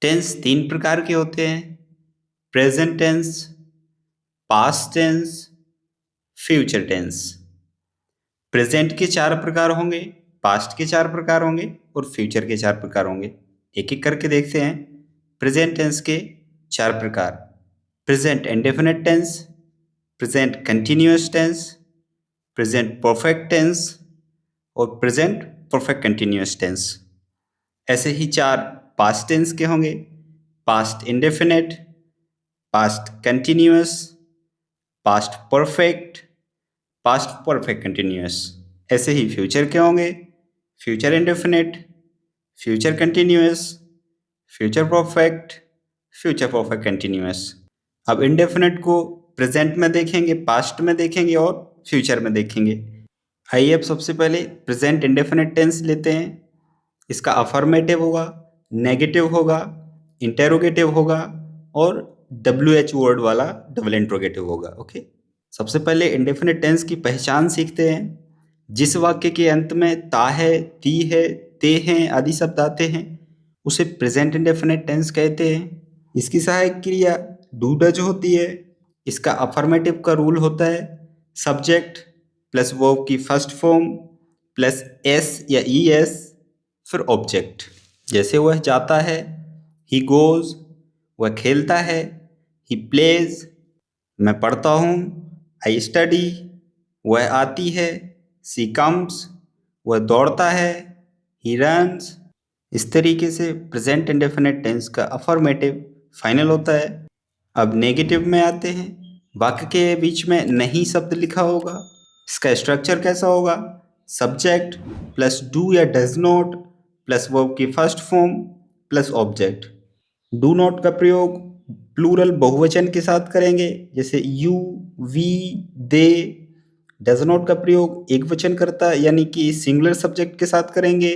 Tense 3 प्रकार के होते हैं। Present tense, past tense, future tense. Present के 4 प्रकार होंगे, पास्ट के 4 प्रकार होंगे और फ्यूचर के 4 प्रकार होंगे। एक एक करके देखते हैं। प्रेजेंट टेंस के 4 प्रकार: present indefinite tense, present continuous tense, present perfect tense और प्रेजेंट परफेक्ट कंटिन्यूअस टेंस। ऐसे ही 4 पास्ट टेंस के होंगे: past indefinite, past continuous, past perfect, past perfect continuous. ऐसे ही फ्यूचर के होंगे: future indefinite, future continuous, future perfect, future perfect continuous. अब इंडेफिनिट को प्रेजेंट में देखेंगे, पास्ट में देखेंगे और फ्यूचर में देखेंगे। आइए अब सबसे पहले प्रेजेंट इंडेफिनिट टेंस लेते हैं। इसका अफर्मेटिव होगा, नेगेटिव होगा, इंटेरोगेटिव होगा और WH वर्ड वाला डबल इंट्रोगेटिव होगा। ओके, सबसे पहले इंडेफिनिट टेंस की पहचान सीखते हैं। जिस वाक्य के अंत में ता है, ती है, ते हैं आदि शब्द आते हैं उसे प्रेजेंट इंडेफिनिट टेंस कहते हैं। इसकी सहायक क्रिया डू डज होती है। इसका अफर्मेटिव का रूल होता है सब्जेक्ट प्लस वर्ब की फर्स्ट फॉर्म प्लस एस या ES फिर ऑब्जेक्ट। जैसे वह जाता है, ही गोज, वह खेलता है, ही प्लेज, मैं पढ़ता हूँ, आई स्टडी, वह आती है, सी कम्स, वह दौड़ता है, ही रन्स। इस तरीके से प्रेजेंट इंडेफिनिट टेंस का अफर्मेटिव फाइनल होता है। अब नेगेटिव में आते हैं। वाक्य के बीच में नहीं शब्द लिखा होगा। इसका स्ट्रक्चर कैसा होगा? सब्जेक्ट प्लस डू या डज नॉट प्लस वर्ब की first form plus object. Do not का प्रयोग प्लूरल बहुवचन के साथ करेंगे, जैसे you, we, they. Does not का प्रयोग एक वचन करता यानी कि सिंगुलर सब्जेक्ट के साथ करेंगे,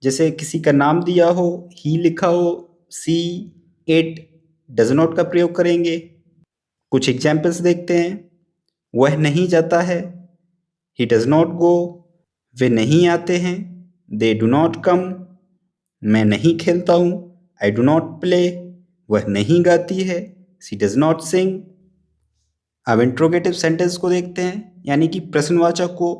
जैसे किसी का नाम दिया हो, ही लिखा हो, सी, इट। डज नॉट का प्रयोग करेंगे। कुछ एग्जाम्पल्स देखते हैं। वह नहीं जाता है, ही डज नॉट गो। वे नहीं आते हैं, दे डू नॉट कम। मैं नहीं खेलता हूँ, आई डू नॉट प्ले। वह नहीं गाती है, शी डज नॉट सिंग। अब इंट्रोगेटिव सेंटेंस को देखते हैं, यानी कि प्रश्नवाचक को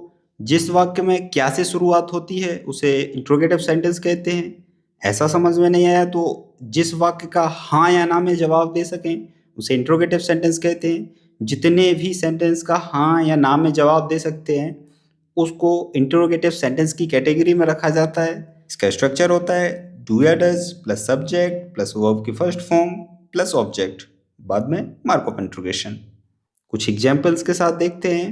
जिस वाक्य में क्या से शुरुआत होती है उसे इंट्रोगेटिव सेंटेंस कहते हैं। ऐसा समझ में नहीं आया तो जिस वाक्य का हाँ या ना में जवाब दे सकें उसे इंट्रोगेटिव सेंटेंस कहते हैं। जितने भी सेंटेंस का हाँ या ना में जवाब दे सकते हैं उसको इंट्रोगेटिव सेंटेंस की कैटेगरी में रखा जाता है। इसका स्ट्रक्चर होता है डू या does plus subject plus verb की फर्स्ट फॉर्म प्लस ऑब्जेक्ट, बाद में मार्क ऑफ इंट्रोगेशन। कुछ एग्जाम्पल्स के साथ देखते हैं।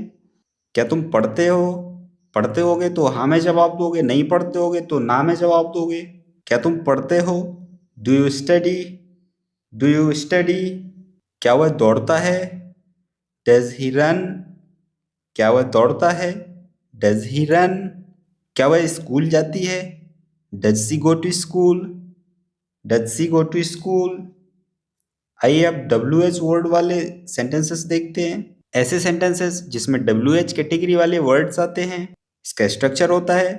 क्या तुम पढ़ते हो? पढ़ते होगे तो हाँ में जवाब दोगे, नहीं पढ़ते होगे तो ना में जवाब दोगे। क्या तुम पढ़ते हो? Do you study? Do you study? क्या वह दौड़ता है? Does he run? क्या वह दौड़ता है? Does he run? क्या वह स्कूल जाती है? Does she go to school? Does she go to school? आइए अब WH वर्ड वाले सेंटेंसेस देखते हैं। ऐसे सेंटेंसेस जिसमें WH कैटेगरी वाले वर्ड्स आते हैं, इसका स्ट्रक्चर होता है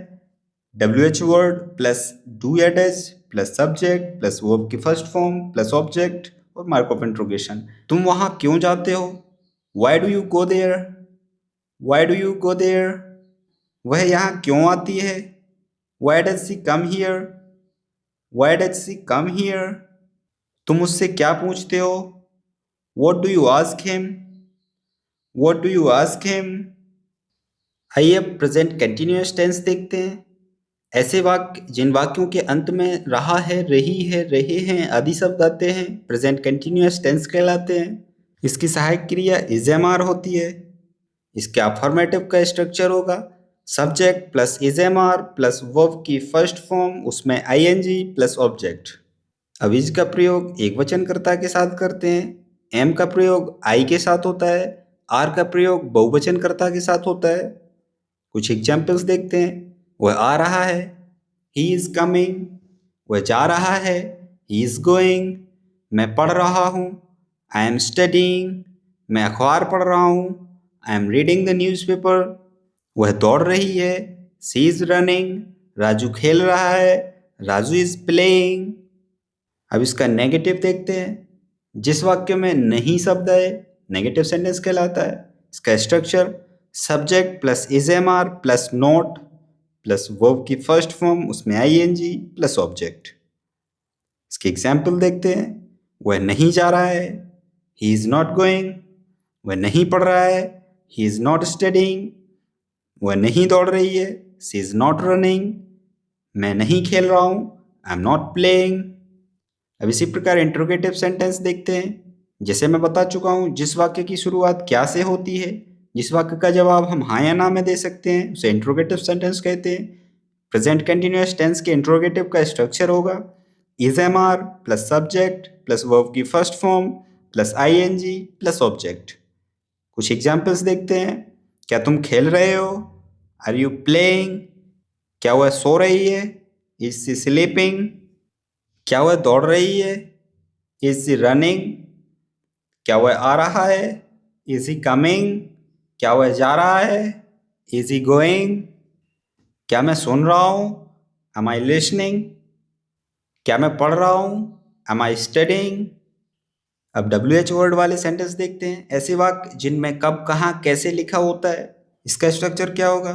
WH वर्ड प्लस डू या does plus subject plus verb की फर्स्ट फॉर्म प्लस ऑब्जेक्ट और मार्क ऑफ इंट्रोगेशन। तुम वहां क्यों जाते हो? Why do you go there? Why do you go there? वह यहाँ क्यों आती है? Why does she come here? Why does she come here? तुम उससे क्या पूछते हो? What do you ask him? What do you ask him? आइए अब प्रेजेंट कंटिन्यूअस टेंस देखते हैं। ऐसे वाक्य जिन वाक्यों के अंत में रहा है, रही है, रहे हैं आदि शब्द आते हैं प्रेजेंट कंटिन्यूअस टेंस कहलाते हैं। इसकी सहायक क्रिया इज एम आर होती है। इसके अफर्मेटिव का स्ट्रक्चर होगा subject plus is am are plus verb की फर्स्ट फॉर्म उसमें ING प्लस ऑब्जेक्ट। अब इज का प्रयोग एक वचनकर्ता के साथ करते हैं, एम का प्रयोग आई के साथ होता है, आर का प्रयोग बहुवचनकर्ता के साथ होता है। कुछ एग्जाम्पल्स देखते हैं। वह आ रहा है, ही इज कमिंग। वह जा रहा है, ही इज गोइंग। मैं पढ़ रहा हूँ, आई एम स्टडीइंग। मैं अखबार पढ़ रहा हूँ, I am reading the newspaper. वह दौड़ रही है, सी इज रनिंग। राजू खेल रहा है, राजू इज प्लेइंग। अब इसका नेगेटिव देखते हैं। जिस वाक्य में नहीं शब्द है नेगेटिव सेंटेंस कहलाता है। इसका structure subject plus is am are plus not plus verb की फर्स्ट फॉर्म उसमें आईएनजी प्लस ऑब्जेक्ट। इसके एग्जाम्पल देखते हैं। वह नहीं जा रहा है, ही इज नॉट गोइंग। वह नहीं पढ़ रहा है, ही इज नॉट स्टडिंग। वह नहीं दौड़ रही है, शी इज नॉट रनिंग। मैं नहीं खेल रहा हूं, आई एम नॉट प्लेइंग। अब इसी प्रकार इंट्रोगेटिव सेंटेंस देखते हैं। जैसे मैं बता चुका हूं, जिस वाक्य की शुरुआत क्या से होती है, जिस वाक्य का जवाब हम हाँ या ना में दे सकते हैं, उसे इंट्रोगेटिव सेंटेंस कहते हैं। प्रेजेंट कंटिन्यूअस टेंस के इंट्रोगेटिव का स्ट्रक्चर होगा is am are plus subject plus verb की first form plus I N G plus object. कुछ एग्जाम्पल्स देखते हैं। क्या तुम खेल रहे हो, आर यू प्लेइंग। क्या वह सो रही है, इज सी स्लीपिंग। क्या वह दौड़ रही है, इज सी रनिंग। क्या वह आ रहा है, इज ही कमिंग। क्या वह जा रहा है, इज ही गोइंग। क्या मैं सुन रहा हूँ, एम आई लिसनिंग। क्या मैं पढ़ रहा हूँ, एम आई स्टडिंग। अब WH वर्ड वाले सेंटेंस देखते हैं। ऐसे वाक्य जिनमें कब कहाँ कैसे लिखा होता है। इसका स्ट्रक्चर क्या होगा,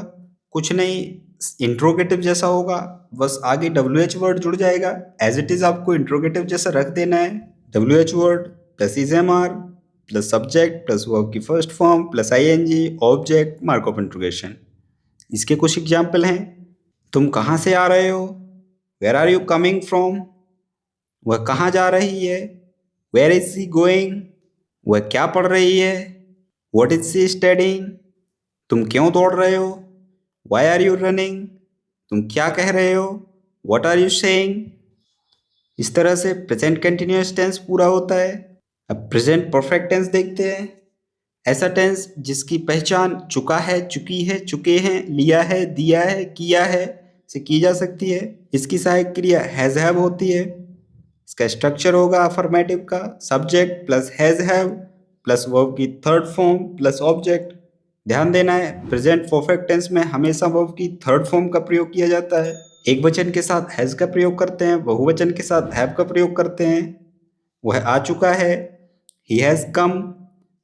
कुछ नहीं, इंट्रोगेटिव जैसा होगा, बस आगे WH वर्ड जुड़ जाएगा। एज इट इज आपको इंट्रोगेटिव जैसा रख देना है। WH word plus is am are plus subject plus verb की first form plus I N G object mark of interrogation. इसके कुछ एग्जाम्पल हैं। तुम कहाँ से आ रहे हो, where are you coming from. वह कहाँ जा रही है, वेयर इज सी गोइंग। वह क्या पढ़ रही है, व्हाट इज सी स्टडिंग। तुम क्यों दौड़ रहे हो, वाई आर यू रनिंग। तुम क्या कह रहे हो, व्हाट आर यू सेइंग। इस तरह से प्रेजेंट कंटिन्यूअस टेंस पूरा होता है। अब प्रेजेंट परफेक्ट टेंस देखते हैं। ऐसा टेंस जिसकी पहचान चुका है, चुकी है, चुके हैं, लिया है, दिया है, किया है से की जा सकती है। इसकी सहायक क्रिया हैज हैव होती है। इसका स्ट्रक्चर होगा अफर्मेटिव का subject plus has have plus verb की थर्ड फॉर्म प्लस ऑब्जेक्ट। ध्यान देना है, प्रेजेंट परफेक्ट टेंस में हमेशा वर्ब की थर्ड फॉर्म का प्रयोग किया जाता है। एक वचन के साथ हैज का प्रयोग करते हैं, बहुवचन के साथ हैव का प्रयोग करते हैं। वह आ चुका है, ही हैज कम।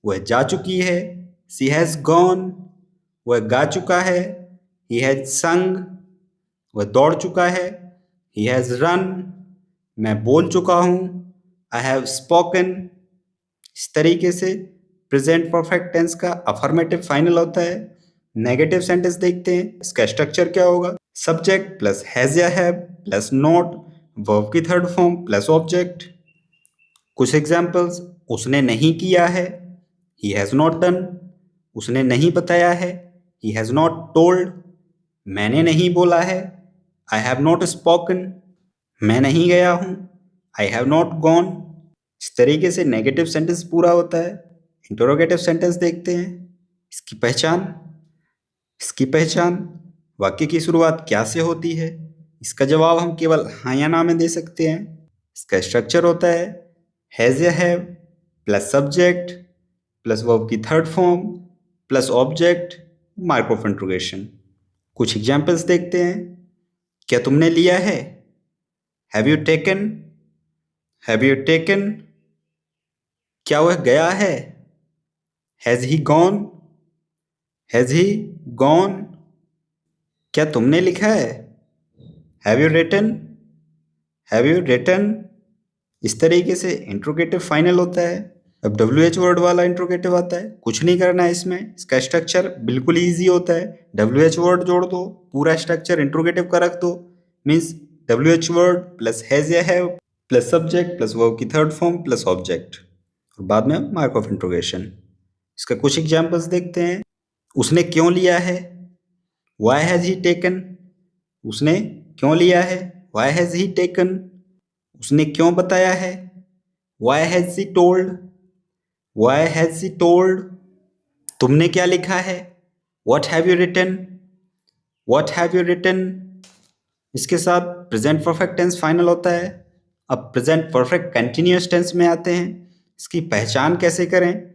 वह जा चुकी है, शी हैज गॉन। वह गा चुका है, ही हैज संग। वह दौड़ चुका है, ही हैज रन। मैं बोल चुका हूँ, आई हैव स्पोकन। इस तरीके से प्रेजेंट परफेक्ट टेंस का अफर्मेटिव फाइनल होता है। नेगेटिव सेंटेंस देखते हैं। इसका स्ट्रक्चर क्या होगा, सब्जेक्ट प्लस हैज या हैव प्लस नॉट वर्ब की थर्ड फॉर्म प्लस ऑब्जेक्ट। कुछ एग्जाम्पल्स, उसने नहीं किया है, ही हैज नॉट डन। उसने नहीं बताया है, ही हैज नॉट टोल्ड। मैंने नहीं बोला है, आई हैव नॉट स्पोकन। मैं नहीं गया हूँ, आई हैव नॉट गॉन। इस तरीके से नेगेटिव सेंटेंस पूरा होता है। इंटरोगेटिव सेंटेंस देखते हैं। इसकी पहचान वाक्य की शुरुआत क्या से होती है, इसका जवाब हम केवल हाँ या ना में दे सकते हैं। इसका स्ट्रक्चर होता है हैज या have plus subject plus verb की third form plus object mark of interrogation. कुछ एग्जाम्पल्स देखते हैं। क्या तुमने लिया है, have you taken. Have you taken. क्या वह गया है, has he gone. Has he gone. क्या तुमने लिखा है, have you written. Have you written. इस तरीके से इंट्रोगेटिव फाइनल होता है। अब WH वर्ड वाला इंट्रोगेटिव आता है। कुछ नहीं करना है इसमें, इसका स्ट्रक्चर बिल्कुल ईजी होता है। WH वर्ड जोड़ दो, पूरा स्ट्रक्चर इंट्रोगेटिव का रख दो। Means WH word plus has या have plus subject plus verb की थर्ड फॉर्म प्लस ऑब्जेक्ट और बाद में मार्क ऑफ इंट्रोगेशन। इसका कुछ एग्जाम्पल्स देखते हैं। उसने क्यों लिया है, वाई हैज ही टेकन। उसने क्यों लिया है, वाई हैज ही टेकन। उसने क्यों बताया है, why has he told. Why has he told. तुमने क्या लिखा है, what have you written. What have you written. इसके साथ प्रेजेंट परफेक्ट टेंस फाइनल होता है। अब प्रेजेंट परफेक्ट कंटिन्यूअस टेंस में आते हैं। इसकी पहचान कैसे करें।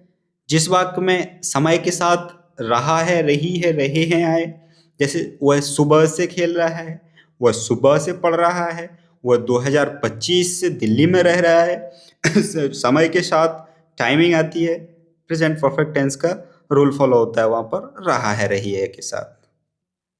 जिस वाक्य में समय के साथ रहा है, रही है, रहे हैं आए, जैसे वह सुबह से खेल रहा है, वह सुबह से पढ़ रहा है, वह 2025 से दिल्ली में रह रहा है। समय के साथ टाइमिंग आती है, प्रेजेंट परफेक्ट टेंस का रूल फॉलो होता है, वहाँ पर रहा है, रही है के साथ।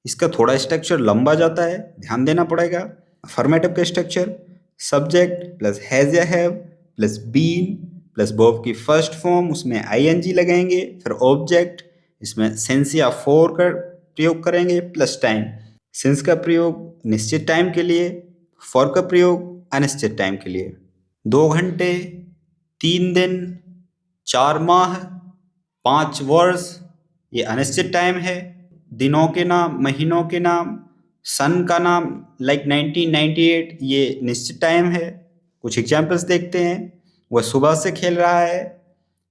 इसका थोड़ा स्ट्रक्चर लंबा जाता है, ध्यान देना पड़ेगा। अफर्मेटिव का स्ट्रक्चर सब्जेक्ट प्लस हैज या have plus been plus verb की फर्स्ट फॉर्म, उसमें आईएनजी लगेंगे, फिर ऑब्जेक्ट, इसमें सिंस या फॉर का प्रयोग करेंगे प्लस टाइम। सिंस का प्रयोग निश्चित टाइम के लिए, फॉर का प्रयोग अनिश्चित टाइम के लिए। 2 घंटे, 3 दिन, 4 माह, 5 वर्ष, ये अनिश्चित टाइम है। दिनों के नाम, महीनों के नाम, सन का नाम लाइक 1998, ये निश्चित टाइम है। कुछ एग्जाम्पल्स देखते हैं। वह सुबह से खेल रहा है।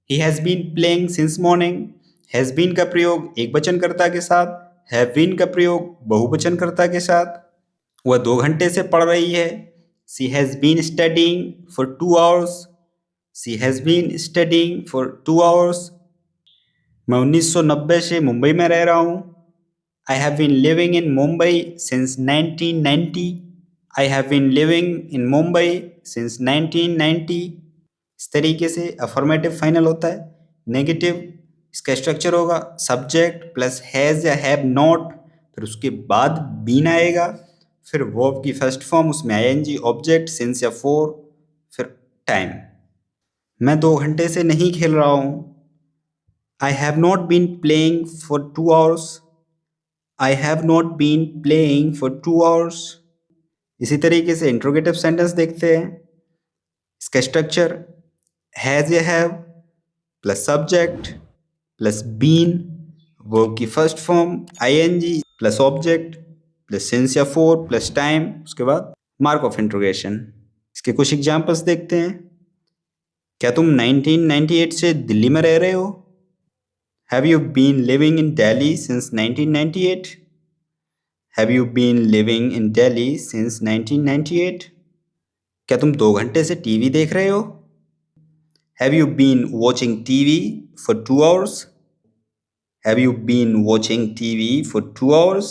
He has been playing since morning. Has been का प्रयोग एक वचनकर्ता के साथ, हैव बीन का प्रयोग बहुवचनकर्ता के साथ। वह 2 घंटे से पढ़ रही है। She has been studying for 2 hours. She has been studying for 2 hours. मैं 1990 से मुंबई में रह रहा हूँ। I have been living in Mumbai since 1990. I have been living in Mumbai since 1990. इस तरीके से अफर्मेटिव फाइनल होता है। नेगेटिव, इसका स्ट्रक्चर होगा सब्जेक्ट प्लस हैज़ या हैव नॉट, फिर उसके बाद बीन आएगा, फिर वर्ब की फर्स्ट फॉर्म, उसमें आईएनजी, ऑब्जेक्ट, सिंस या फॉर, फिर टाइम। मैं 2 घंटे से नहीं खेल रहा हूँ। I have not been playing for 2 hours. I have not been playing for 2 hours. इसी तरीके से इंट्रोगेटिव सेंटेंस देखते हैं। इसका स्ट्रक्चर हैज़ या have plus subject plus been, verb की first form I N G plus object plus since या for plus time, उसके बाद मार्क ऑफ इंट्रोगेशन। इसके कुछ एग्जाम्पल्स देखते हैं। क्या तुम 1998 से दिल्ली में रह रहे हो? Have you been living in Delhi since 1998? Have you been living in Delhi since 1998? क्या तुम 2 घंटे से टीवी देख रहे हो? Have you been watching TV for 2 hours? Have you been watching TV for 2 hours?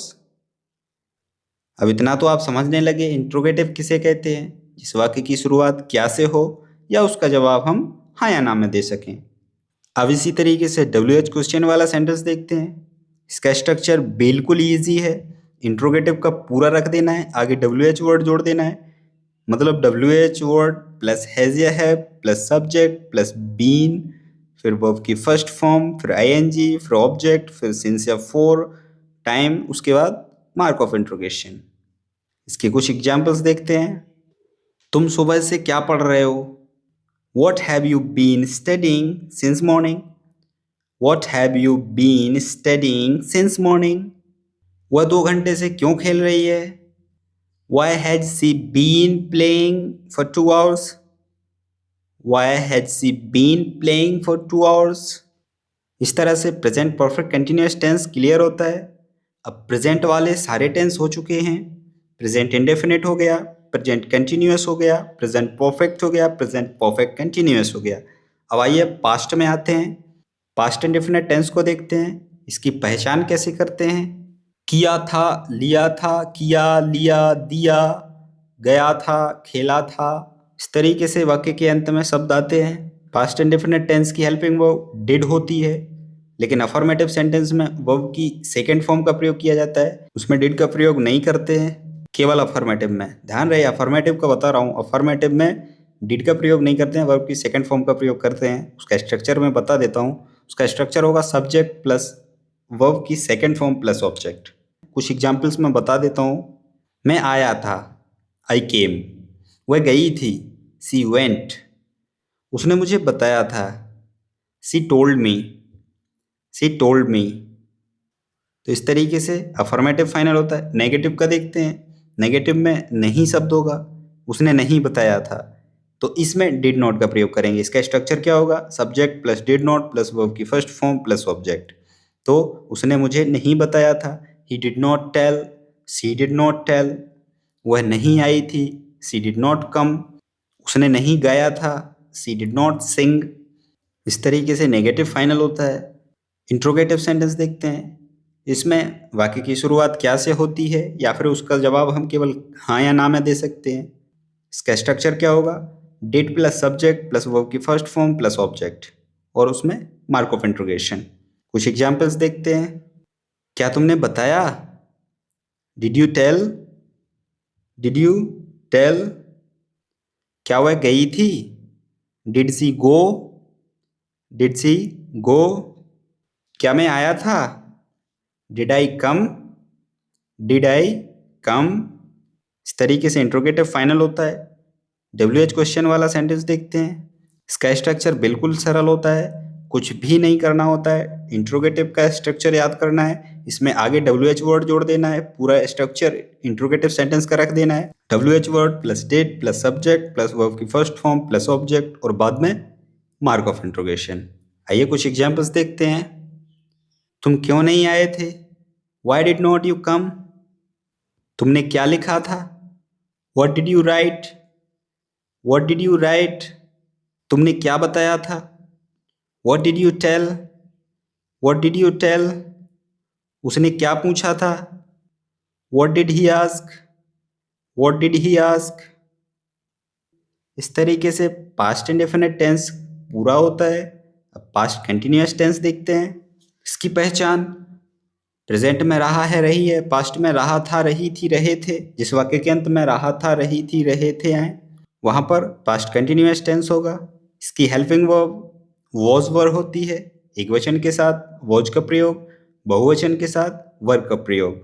अब इतना तो आप समझने लगे इंट्रोगेटिव किसे कहते हैं, जिस वाक्य की शुरुआत क्या से हो या उसका जवाब हम हाँ या ना में दे सकें। अब इसी तरीके से WH क्वेश्चन वाला सेंटेंस देखते हैं। इसका स्ट्रक्चर बिल्कुल ईजी है। इंट्रोगेटिव का पूरा रख देना है, आगे WH वर्ड जोड़ देना है। मतलब WH वर्ड प्लस हैज़ या have plus subject plus been, फिर वर्ब की फर्स्ट फॉर्म, फिर आईएनजी, फिर ऑब्जेक्ट, फिर सिंस या फॉर, टाइम, उसके बाद मार्क ऑफ इंट्रोगेशन। इसके कुछ एग्जाम्पल्स देखते हैं। तुम सुबह से क्या पढ़ रहे हो? What have you been studying since morning? What have you been studying since morning? वह 2 घंटे से क्यों खेल रही है? Why had she been playing for 2 hours? Why had she been playing for 2 hours? इस तरह से present perfect continuous tense clear होता है। अब प्रेजेंट वाले सारे टेंस हो चुके हैं। प्रेजेंट इंडेफिनिट हो गया, प्रेजेंट कंटिन्यूअस हो गया, प्रेजेंट परफेक्ट हो गया, प्रेजेंट परफेक्ट कंटिन्यूअस हो गया। अब आइए पास्ट में आते हैं। पास्ट इंडेफिनिट टेंस को देखते हैं। इसकी पहचान कैसे करते हैं? किया था, लिया था, किया, लिया, दिया, गया था, खेला था, इस तरीके से वाक्य के अंत में शब्द आते हैं। पास्ट इंडेफिनिट टेंस की हेल्पिंग वर्ब डिड होती है, लेकिन अफर्मेटिव सेंटेंस में वर्ब की सेकेंड फॉर्म का प्रयोग किया जाता है, उसमें डिड का प्रयोग नहीं करते हैं, केवल अफर्मेटिव में। ध्यान रहे, अफर्मेटिव का बता रहा हूँ, अफर्मेटिव में डिड का प्रयोग नहीं करते हैं, वर्ब की सेकंड फॉर्म का प्रयोग करते हैं। उसका स्ट्रक्चर मैं बता देता हूँ। उसका स्ट्रक्चर होगा सब्जेक्ट प्लस वर्ब की सेकंड फॉर्म प्लस ऑब्जेक्ट। कुछ एग्जाम्पल्स मैं बता देता हूँ। मैं आया था, आई केम। वह गई थी, सी वेंट। उसने मुझे बताया था, सी टोल्ड मी, सी टोल्ड मी। तो इस तरीके से अफर्मेटिव फाइनल होता है। नेगेटिव का देखते हैं। नेगेटिव में नहीं शब्द होगा, उसने नहीं बताया था, तो इसमें डिड नॉट का प्रयोग करेंगे। इसका स्ट्रक्चर क्या होगा? Subject plus did not plus verb की फर्स्ट फॉर्म प्लस ऑब्जेक्ट। तो उसने मुझे नहीं बताया था, he did not tell, she did not tell. वह नहीं आई थी, सी डिड नॉट कम। उसने नहीं गाया था, सी डिड नॉट सिंग। इस तरीके से नेगेटिव फाइनल होता है। इंट्रोगेटिव सेंटेंस देखते हैं। इसमें वाक्य की शुरुआत क्या से होती है या फिर उसका जवाब हम केवल हाँ या ना में दे सकते हैं। इसका स्ट्रक्चर क्या होगा? Did plus subject plus verb की फर्स्ट फॉर्म प्लस ऑब्जेक्ट, और उसमें मार्क ऑफ इंट्रोगेशन। कुछ एग्जाम्पल्स देखते हैं। क्या तुमने बताया? Did you tell? Did you tell? क्या वह गई थी? Did she go? Did she go? क्या मैं आया था? Did I come? Did I come? इस तरीके से इंट्रोगेटिव फाइनल होता है। WH क्वेश्चन वाला सेंटेंस देखते हैं। इसका स्ट्रक्चर बिल्कुल सरल होता है, कुछ भी नहीं करना होता है। इंट्रोगेटिव का स्ट्रक्चर याद करना है, इसमें आगे WH वर्ड जोड़ देना है, पूरा स्ट्रक्चर इंट्रोगेटिव सेंटेंस का रख देना है। WH word plus did plus subject plus verb की फर्स्ट फॉर्म प्लस ऑब्जेक्ट, और बाद में मार्क ऑफ इंट्रोगेशन। आइए कुछ एग्जाम्पल्स देखते हैं। तुम क्यों नहीं आए थे? Why did not you come? तुमने क्या लिखा था? What did you write? What did you write? तुमने क्या बताया था? What did you tell? What did you tell? उसने क्या पूछा था? What did he ask? What did he ask? इस तरीके से पास्ट इंडेफिनिट टेंस पूरा होता है। अब पास्ट कंटिन्यूअस टेंस देखते हैं। इसकी पहचान: प्रेजेंट में रहा है, रही है, पास्ट में रहा था, रही थी, रहे थे। जिस वाक्य के अंत में रहा था, रही थी, रहे थे आए, वहां पर पास्ट कंटिन्यूअस टेंस होगा। इसकी हेल्पिंग वर्ब वॉज वर होती है, एक वचन के साथ वॉज का प्रयोग, बहुवचन के साथ वर का प्रयोग।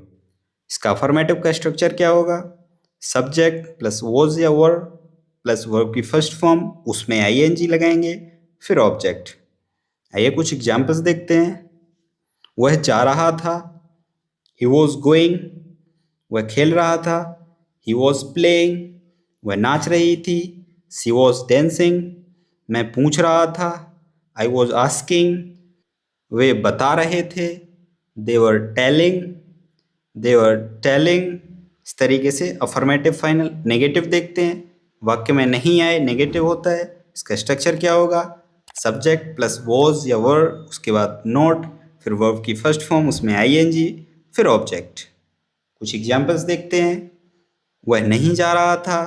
इसका अफर्मेटिव का स्ट्रक्चर क्या होगा? सब्जेक्ट प्लस वॉज या वर प्लस वर्ब की फर्स्ट फॉर्म, उसमें ING लगाएंगे, फिर ऑब्जेक्ट। आइए कुछ एग्जाम्पल्स देखते हैं। वह जा रहा था, ही वॉज गोइंग। वह खेल रहा था, ही वॉज प्लेइंग। वह नाच रही थी, शी वॉज डेंसिंग। मैं पूछ रहा था, आई वॉज आस्किंग। वे बता रहे थे, दे were telling. They were telling. इस तरीके से अफर्मेटिव फाइनल। नेगेटिव देखते हैं। वाक्य में नहीं आए, नेगेटिव होता है। इसका स्ट्रक्चर क्या होगा? सब्जेक्ट प्लस वॉज या वर, उसके बाद नॉट, फिर वर्ब की फर्स्ट फॉर्म, उसमें ING, फिर ऑब्जेक्ट। कुछ एग्जाम्पल्स देखते हैं। वह नहीं जा रहा था,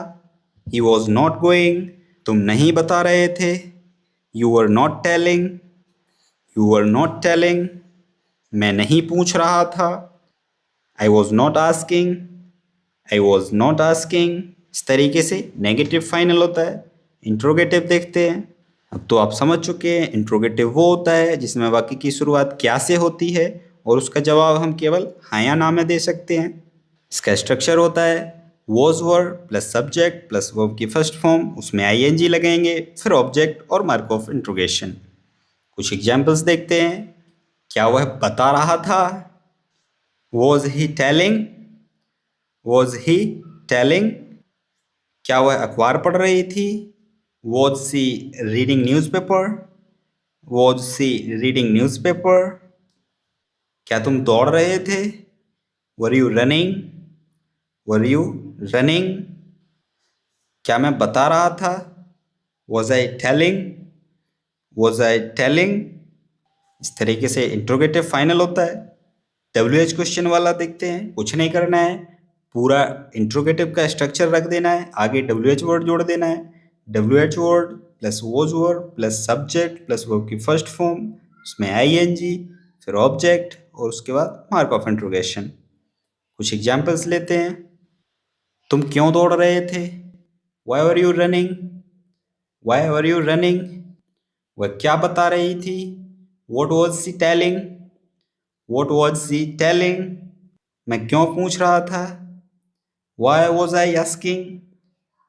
ही वॉज नॉट गोइंग। तुम नहीं बता रहे थे, you were not telling. You were not telling. मैं नहीं पूछ रहा था, I was not asking. I was not asking. इस तरीके से नेगेटिव फाइनल होता है। इंट्रोगेटिव देखते हैं। अब तो आप समझ चुके हैं, इंट्रोगेटिव वो होता है जिसमें वाक्य की शुरुआत क्या से होती है और उसका जवाब हम केवल हाँ या ना में दे सकते हैं। इसका स्ट्रक्चर होता है was were plus subject plus verb की फर्स्ट फॉर्म, उसमें ING लगेंगे, फिर ऑब्जेक्ट और मार्क ऑफ इंट्रोगेशन। कुछ एग्जाम्पल्स देखते हैं। क्या वह बता रहा था? Was he telling? Was he telling? क्या वह अखबार पढ़ रही थी? Was she reading newspaper? Was she reading newspaper? क्या तुम दौड़ रहे थे? Were you running? Were you running? क्या मैं बता रहा था? Was I telling? Was I telling? इस तरीके से इंट्रोगेटिव फाइनल होता है। WH क्वेश्चन वाला देखते हैं। कुछ नहीं करना है, पूरा इंट्रोगेटिव का स्ट्रक्चर रख देना है, आगे WH वर्ड जोड़ देना है। WH word plus was word plus subject plus verb की फर्स्ट फॉर्म, उसमें ING, फिर ऑब्जेक्ट, और उसके बाद मार्क ऑफ इंट्रोगेशन। कुछ एग्जाम्पल्स लेते हैं। तुम क्यों दौड़ रहे थे? Why were you running? Why were you running? वह क्या बता रही थी? What was she telling? What was she telling? मैं क्यों पूछ रहा था? Why was I asking?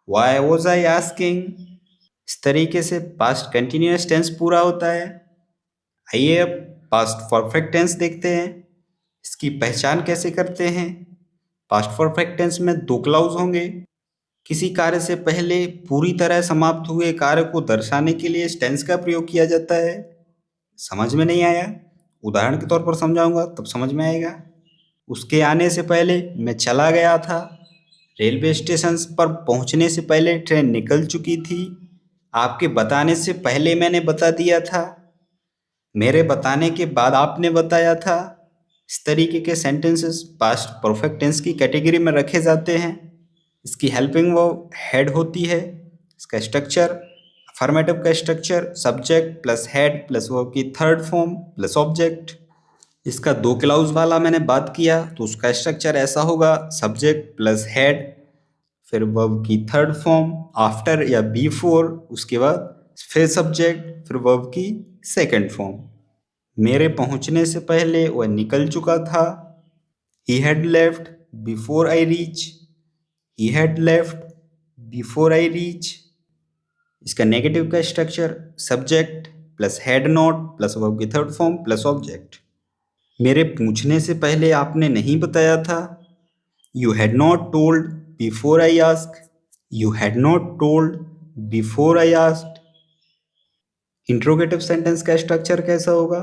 Why was I asking? इस तरीके से पास्ट कंटिन्यूअस टेंस पूरा होता है। आइए अब पास्ट परफेक्ट टेंस देखते हैं। इसकी पहचान कैसे करते हैं? पास्ट परफेक्ट टेंस में दो क्लाउज होंगे। किसी कार्य से पहले पूरी तरह समाप्त हुए कार्य को दर्शाने के लिए इस टेंस का प्रयोग किया जाता है। समझ में नहीं आया? उदाहरण के तौर पर समझाऊंगा तब समझ में आएगा। उसके आने से पहले मैं चला गया था। रेलवे स्टेशन पर पहुंचने से पहले ट्रेन निकल चुकी थी। आपके बताने से पहले मैंने बता दिया था। मेरे बताने के बाद आपने बताया था। इस तरीके के सेंटेंसेस पास्ट परफेक्ट टेंस की कैटेगरी में रखे जाते हैं। इसकी हेल्पिंग वर्ब हेड होती है। इसका स्ट्रक्चर, अफर्मेटिव का structure subject plus had plus verb की थर्ड फॉर्म प्लस ऑब्जेक्ट। इसका दो क्लाउज वाला मैंने बात किया तो उसका स्ट्रक्चर ऐसा होगा, सब्जेक्ट प्लस हेड फिर वर्ब की थर्ड फॉर्म आफ्टर या बिफोर, उसके बाद फिर सब्जेक्ट फिर वर्ब की सेकंड फॉर्म। मेरे पहुंचने से पहले वह निकल चुका था। He had left before I reach. He had left before I reach. इसका नेगेटिव का structure subject plus head not plus verb की थर्ड फॉर्म प्लस ऑब्जेक्ट। मेरे पूछने से पहले आपने नहीं बताया था। You had not told before I ask. You had not told before I asked. Interrogative sentence का स्ट्रक्चर कैसा होगा,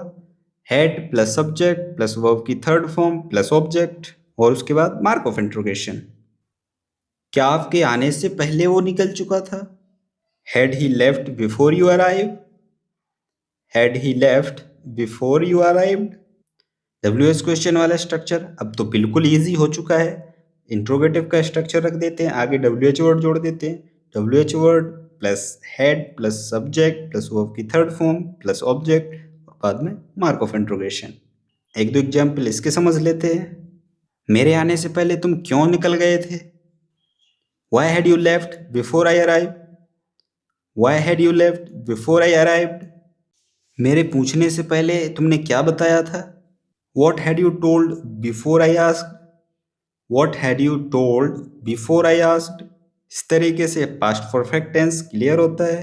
head plus subject plus verb की थर्ड फॉर्म प्लस ऑब्जेक्ट और उसके बाद मार्क ऑफ इंट्रोगेशन। क्या आपके आने से पहले वो निकल चुका था? Had he left before you arrive. Had he left before you arrived. WH question वाला स्ट्रक्चर अब तो बिल्कुल इजी हो चुका है। इंट्रोगेटिव का स्ट्रक्चर रख देते हैं, आगे WH वर्ड जोड़ देते हैं। WH word plus had plus subject plus verb की थर्ड फॉर्म प्लस ऑब्जेक्ट और बाद में मार्क ऑफ इंट्रोगेशन। एक दो एग्जाम्पल इसके समझ लेते हैं। मेरे आने से पहले तुम क्यों निकल गए थे? Why had you left before I arrived? Why had you left before I arrived? मेरे पूछने से पहले तुमने क्या बताया था? What had you told before I asked? What had you told before I asked? इस तरीके से पास्ट परफेक्ट टेंस क्लियर होता है।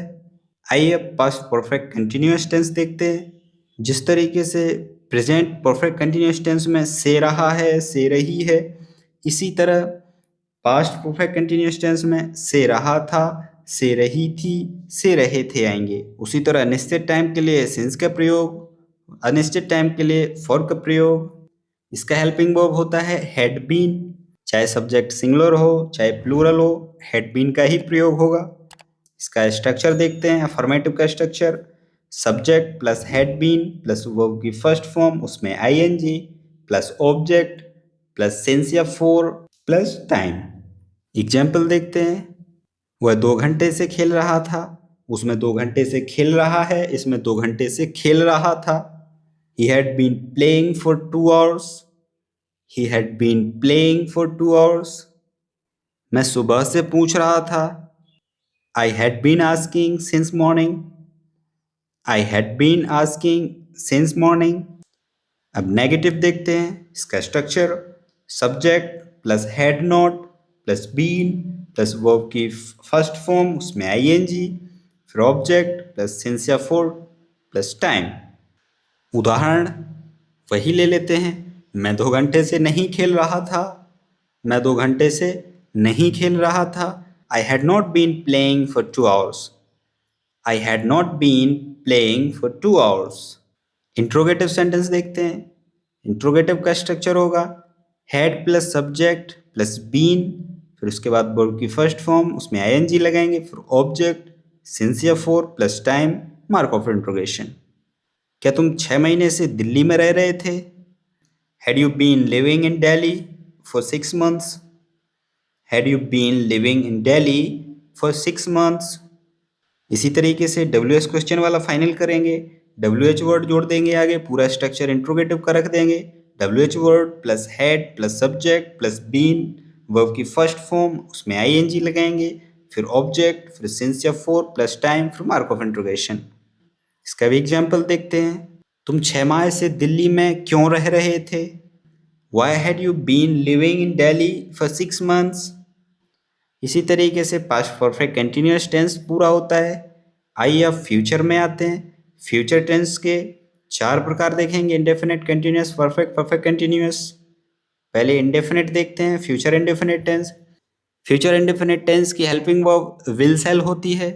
आइए अब पास्ट परफेक्ट कंटिन्यूअस टेंस देखते हैं। जिस तरीके से प्रेजेंट परफेक्ट कंटिन्यूअस टेंस में से रहा है, से रही है, इसी तरह पास्ट परफेक्ट कंटिन्यूअस टेंस में से रहा था, से रही थी, से रहे थे आएंगे। उसी तरह अनिश्चित टाइम के लिए सिंस का प्रयोग, अनिश्चित टाइम के लिए फॉर का प्रयोग। इसका हेल्पिंग वर्ब होता है हैड बीन। चाहे सब्जेक्ट सिंगुलर हो चाहे प्लूरल हो, हैड बीन का ही प्रयोग होगा। इसका स्ट्रक्चर देखते हैं, अफर्मेटिव का structure subject plus had been plus verb की फर्स्ट फॉर्म उसमें ING plus object plus since या फॉर प्लस टाइम। एग्जाम्पल देखते हैं। वह 2 घंटे से खेल रहा था, उसमें 2 घंटे से खेल रहा है, इसमें 2 घंटे से खेल रहा था। He had been playing for 2 hours. He had been playing for 2 hours. मैं सुबह से पूछ रहा था। I had been asking since morning. I had been asking since morning. अब नेगेटिव देखते हैं। इसका structure subject plus had not plus been plus verb की फर्स्ट फॉर्म उसमें आईएनजी फिर ऑब्जेक्ट प्लस सिंस या फॉर प्लस टाइम। उदाहरण वही ले लेते हैं। मैं 2 घंटे से नहीं खेल रहा था। मैं 2 घंटे से नहीं खेल रहा था। I had not been playing for 2 hours. I had not been playing for 2 hours. Interrogative sentence देखते हैं। इंट्रोगेटिव का स्ट्रक्चर होगा had plus subject plus been फिर उसके बाद वर्ब की फर्स्ट फॉर्म उसमें आईएनजी लगाएंगे फिर ऑब्जेक्ट सिंस या for plus time mark of interrogation. क्या तुम 6 महीने से दिल्ली में रह रहे थे? Had you been living in Delhi for 6 months? Had you been living in Delhi for 6 months? इसी तरीके से WH क्वेश्चन वाला फाइनल करेंगे। WH वर्ड जोड़ देंगे, आगे पूरा स्ट्रक्चर इंट्रोगेटिव का रख देंगे। WH word plus had plus subject plus been verb की फर्स्ट फॉर्म उसमें आईएनजी लगाएंगे फिर ऑब्जेक्ट फिर सिंस या फॉर प्लस टाइम फिर मार्क ऑफ इंट्रोगेशन। इसका भी एग्जाम्पल देखते हैं। तुम 6 माह से दिल्ली में क्यों रह रहे थे? Why had you been living in Delhi for 6 months? इसी तरीके से पास्ट परफेक्ट कंटिन्यूअस टेंस पूरा होता है। आइए अब फ्यूचर में आते हैं। फ्यूचर टेंस के 4 प्रकार देखेंगे, indefinite, continuous, perfect, perfect continuous. पहले इंडेफिनिट देखते हैं, future indefinite tense. Future indefinite tense की हेल्पिंग वर्ब विल सेल होती है।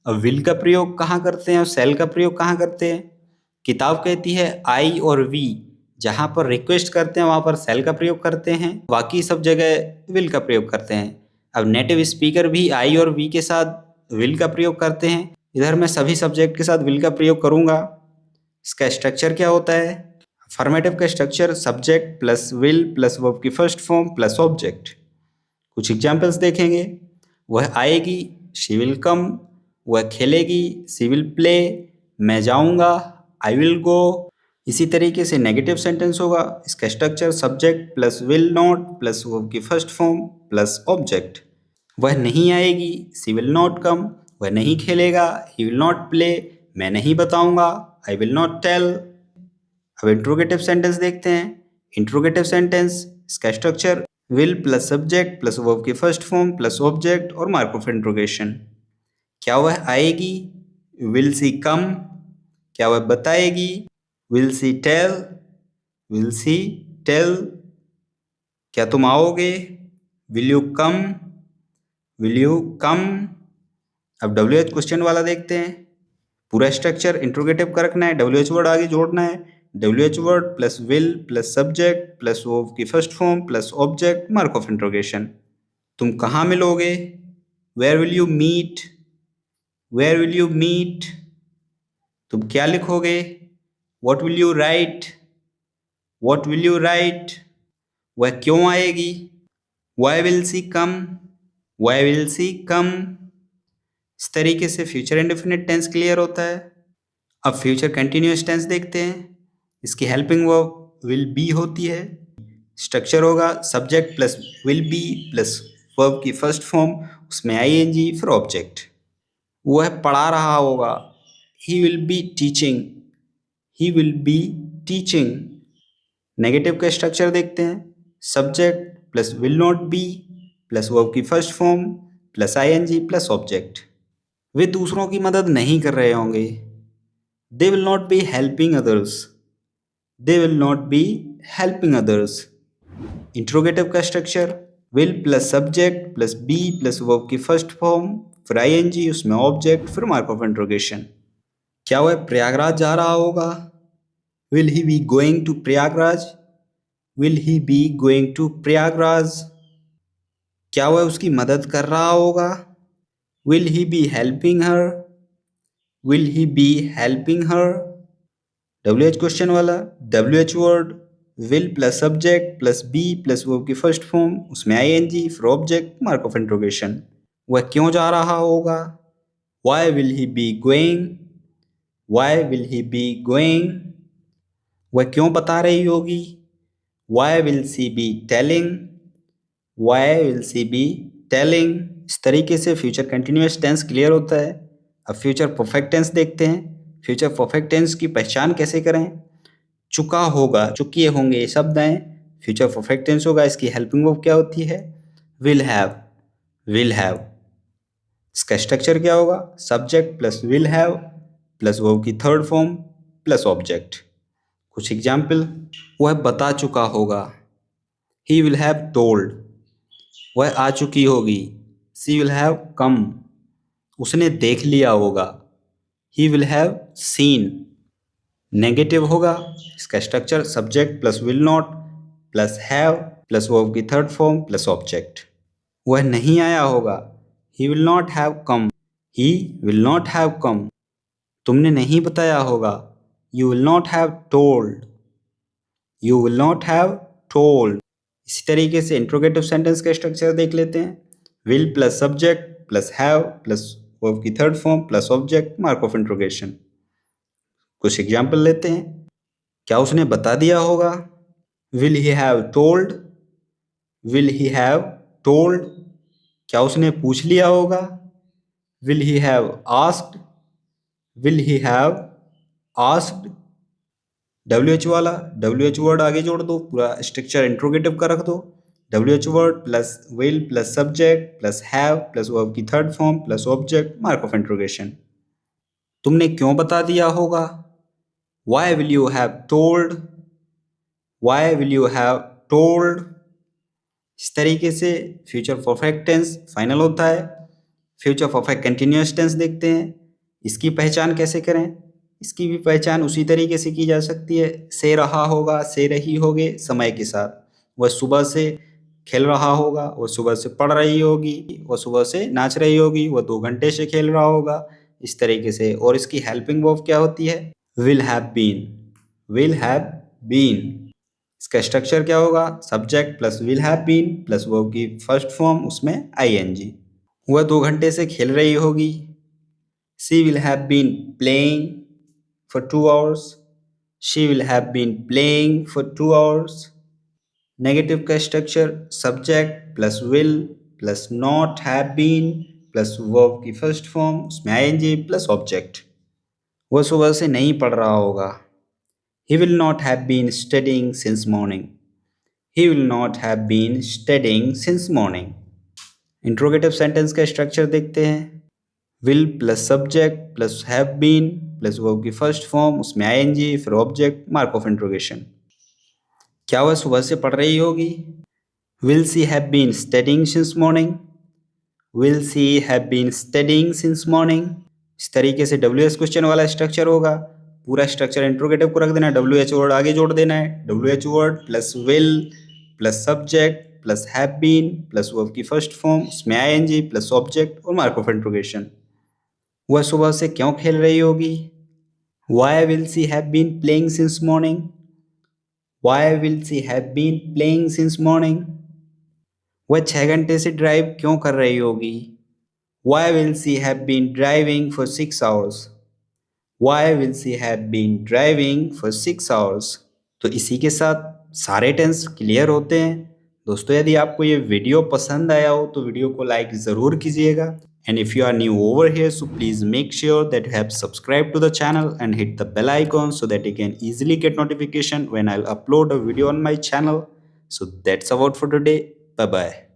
अब विल का प्रयोग कहाँ करते हैं और सेल का प्रयोग कहाँ करते हैं? किताब कहती है आई और वी, जहाँ पर रिक्वेस्ट करते हैं वहाँ पर सेल का प्रयोग करते हैं, बाकी सब जगह विल का प्रयोग करते हैं। अब नेटिव स्पीकर भी आई और वी के साथ विल का प्रयोग करते हैं। इधर मैं सभी सब्जेक्ट के साथ विल का प्रयोग करूँगा। इसका स्ट्रक्चर क्या होता है? अफर्मेटिव का structure subject plus will plus verb की फर्स्ट फॉर्म प्लस ऑब्जेक्ट। कुछ एग्जाम्पल्स देखेंगे। वह आएगी, शी विल कम। वह खेलेगी, शी विल प्ले। मैं जाऊंगा, आई विल गो। इसी तरीके से नेगेटिव सेंटेंस होगा। इसका structure subject plus will not plus verb की फर्स्ट फॉर्म प्लस ऑब्जेक्ट। वह नहीं आएगी, शी विल नॉट कम। वह नहीं खेलेगा, ही विल नॉट प्ले। मैं नहीं बताऊंगा, आई विल नॉट टेल। अब इंट्रोगेटिव सेंटेंस देखते हैं। इंट्रोगेटिव सेंटेंस, इसका structure will plus subject plus verb की फर्स्ट फॉर्म प्लस ऑब्जेक्ट और मार्क ऑफ इंट्रोगेशन। क्या वह आएगी, विल सी कम। क्या वह बताएगी, will she tell. Will she tell. क्या तुम आओगे, will you come. Will you come. अब WH क्वेश्चन वाला देखते हैं। पूरा स्ट्रक्चर इंट्रोगेटिव का रखना है, WH वर्ड आगे जोड़ना है। WH word plus will plus subject plus verb की first form plus object mark of interrogation. तुम कहाँ मिलोगे, where will you meet. Where will you meet. तुम क्या लिखोगे, what will you write. What will you write. वह क्यों आएगी, why will she come. Why will she come. इस तरीके से फ्यूचर इंडेफिनिट टेंस क्लियर होता है। अब फ्यूचर कंटिन्यूअस टेंस देखते हैं। इसकी हेल्पिंग वर्ब विल बी होती है। स्ट्रक्चर होगा subject plus will be plus verb की फर्स्ट फॉर्म, उसमें आईएनजी फिर ऑब्जेक्ट। वह पढ़ा रहा होगा, he will be teaching. He will be teaching. Negative का स्ट्रक्चर देखते हैं। Subject plus will not be plus verb की first form plus I N G plus object. वे दूसरों की मदद नहीं कर रहे होंगे, they will not be helping others. They will not be helping others. Interrogative का structure will plus subject plus be plus verb की फर्स्ट फॉर्म फिर आईएनजी, उसमें ऑब्जेक्ट फिर मार्क ऑफ इंट्रोगेशन। क्या वह प्रयागराज जा रहा होगा, will he be going to Prayagraj. Will he be going to Prayagraj. क्या वह उसकी मदद कर रहा होगा, will he be helping her. Will he be helping her. WH question वाला, WH word will plus subject plus be plus verb की first form, उसमें आईएनजी फिर ऑब्जेक्ट मार्क ऑफ इंट्रोगेशन। वह क्यों जा रहा होगा, why will he be going. Why will he be going. वह क्यों बता रही होगी, why will she be telling. Why will she be telling. इस तरीके से फ्यूचर कंटिन्यूअस टेंस क्लियर होता है। अब फ्यूचर परफेक्ट टेंस देखते हैं। फ्यूचर परफेक्ट टेंस की पहचान कैसे करें। चुका होगा, चुकिए होंगे, ये शब्द हैं। फ्यूचर परफेक्ट टेंस होगा, इसकी हेल्पिंग वर्ब क्या होती है, विल हैव। Will have. इसका स्ट्रक्चर क्या होगा, subject plus will have plus verb की थर्ड फॉर्म प्लस ऑब्जेक्ट। कुछ एग्जाम्पल, वह बता चुका होगा, ही विल हैव टोल्ड। वह आ चुकी होगी, शी विल हैव कम। उसने देख लिया होगा, he will have seen. Negative होगा, इसका structure subject plus will not plus have plus verb की थर्ड फॉर्म प्लस ऑब्जेक्ट। वह नहीं आया होगा, he will not have come. He will not have come. तुमने नहीं बताया होगा, you will not have told. You will not have told. इसी तरीके से इंट्रोगेटिव सेंटेंस का स्ट्रक्चर देख लेते हैं। Will plus subject plus have plus verb की third form plus object mark of interrogation. कुछ एग्जाम्पल लेते हैं। क्या उसने बता दिया होगा, will he have told. Will he have told. क्या उसने पूछ लिया होगा, will he have asked. Will he have asked. WH वाला, WH वर्ड आगे जोड़ दो, पूरा स्ट्रक्चर इंट्रोगेटिव का रख दो। WH word plus will plus subject plus have plus verb की third form plus object mark of interrogation. तुमने क्यों बता दिया होगा, why will you have told। why will you have told। इस तरीके से फ्यूचर परफेक्ट टेंस फाइनल होता है। फ्यूचर परफेक्ट कंटिन्यूअस टेंस देखते हैं। इसकी पहचान कैसे करें। इसकी भी पहचान उसी तरीके से की जा सकती है, से रहा होगा, से रही होगे समय के साथ। वह सुबह से खेल रहा होगा, वह सुबह से पढ़ रही होगी, वह सुबह से नाच रही होगी, वह 2 घंटे से खेल रहा होगा, इस तरीके से। और इसकी हेल्पिंग वर्ब क्या होती है, will have been. Will have been. इसका स्ट्रक्चर क्या होगा, subject plus will have been plus verb की फर्स्ट फॉर्म उसमें आईएनजी। वह 2 घंटे से खेल रही होगी, she will have been playing for 2 hours, she will have been playing for 2 hours। Negative का structure subject plus will plus not have been plus verb की फर्स्ट फॉर्म उसमें आईएनजी प्लस ऑब्जेक्ट। वह सुबह से नहीं पढ़ रहा होगा, he will not have been studying since morning, he will not have been studying since morning। Interrogative sentence का स्ट्रक्चर देखते हैं, will plus subject plus have been plus verb की फर्स्ट फॉर्म उसमें आईएनजी फिर ऑब्जेक्ट मार्क ऑफ इंट्रोगेशन। क्या वह सुबह से पढ़ रही होगी, will she have been studying since morning, will she have been studying since morning। इस तरीके से WH क्वेश्चन वाला स्ट्रक्चर होगा, पूरा स्ट्रक्चर इंट्रोगेटिव को रख देना है, WH वर्ड आगे जोड़ देना है, WH word plus will plus subject plus have been plus verb की फर्स्ट फॉर्म उसमें आईएनजी प्लस ऑब्जेक्ट और मार्क ऑफ इंट्रोगेशन। वह सुबह से क्यों खेल रही होगी, why will she have been playing since morning, why will she have been playing since morning। वह 6 घंटे से ड्राइव क्यों कर रही होगी, why will she have been driving for 6 hours, why will she have been driving for 6 hours। तो इसी के साथ सारे टेंस क्लियर होते हैं। दोस्तों यदि आपको ये वीडियो पसंद आया हो तो वीडियो को लाइक ज़रूर कीजिएगा, and if you are new over here so please make sure that you have subscribed to the channel and hit the bell icon so that you can easily get notification when I'll upload a video on my channel। So that's about for today, bye bye।